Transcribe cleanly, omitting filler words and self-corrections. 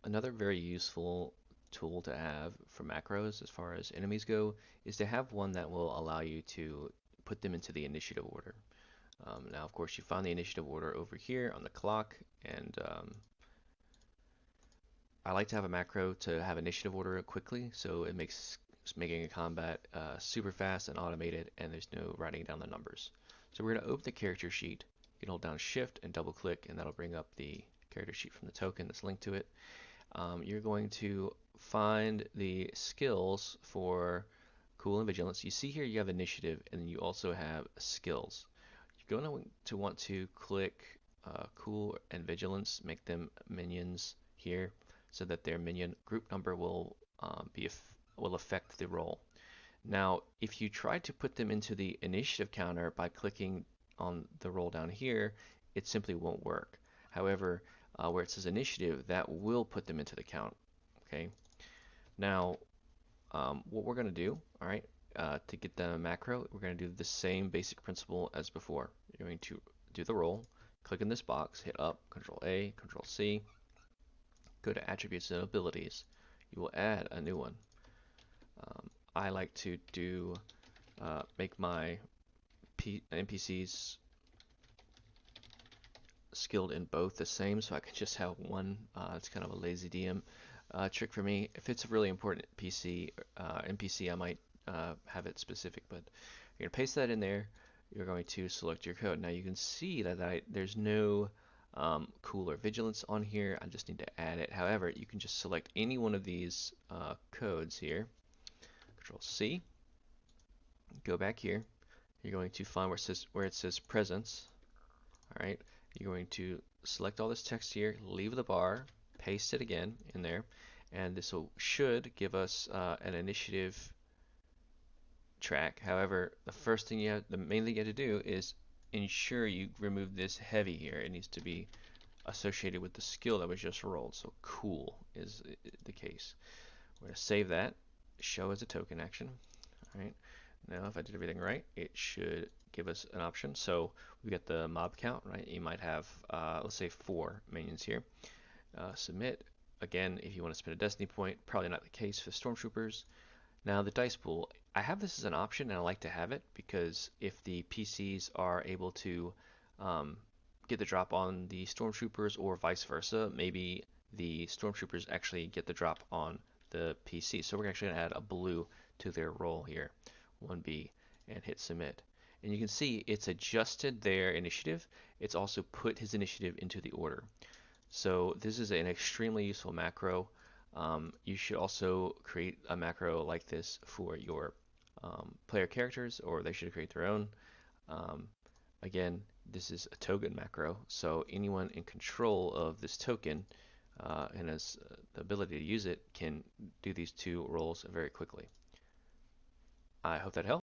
Another very useful tool to have for macros as far as enemies go is to have one that will allow you to put them into the initiative order. Now, of course, you find the initiative order over here on the clock, and I like to have a macro to have initiative order quickly, so it makes making a combat super fast and automated, and there's no writing down the numbers. So we're going to open the character sheet. You can hold down Shift and double click, and that'll bring up the character sheet from the token that's linked to it. You're going to find the skills for Cool and Vigilance. You see here you have Initiative, and then you also have Skills. You're going to want to click Cool and Vigilance, make them minions here, so that their minion group number will will affect the roll. Now, if you try to put them into the initiative counter by clicking on the roll down here, it simply won't work. However, where it says initiative, that will put them into the count. Okay. Now, what we're going to do, all right, to get the macro, we're going to do the same basic principle as before. You're going to do the roll, click in this box, hit up, Control A, Control C, go to Attributes and Abilities. You will add a new one. I like to do make my NPCs skilled in both the same, so I can just have one. It's kind of a lazy DM trick for me. If it's a really important NPC, I might have it specific, but you're gonna paste that in there. You're going to select your code. Now you can see that there's no Cool or Vigilance on here. I just need to add it. However, you can just select any one of these codes here. Control C. Go back here. You're going to find where it says Presence. All right. You're going to select all this text here, leave the bar, paste it again in there, and this should give us an initiative track. However, the main thing you have to do is ensure you remove this heavy here. It needs to be associated with the skill that was just rolled. So cool is the case. We're going to save that, show as a token action. All right. Now, if I did everything right, it should give us an option. So we got the mob count, right? You might have, let's say, 4 minions here. Submit. Again, if you want to spend a destiny point, probably not the case for stormtroopers. Now, the dice pool. I have this as an option, and I like to have it because if the PCs are able to get the drop on the stormtroopers or vice versa, maybe the stormtroopers actually get the drop on the PC. So we're actually going to add a blue to their roll here. 1B, and hit submit. And you can see it's adjusted their initiative. It's also put his initiative into the order. So this is an extremely useful macro. You should also create a macro like this for your player characters, or they should create their own. Again, this is a token macro, so anyone in control of this token and has the ability to use it can do these 2 rolls very quickly. I hope that helped.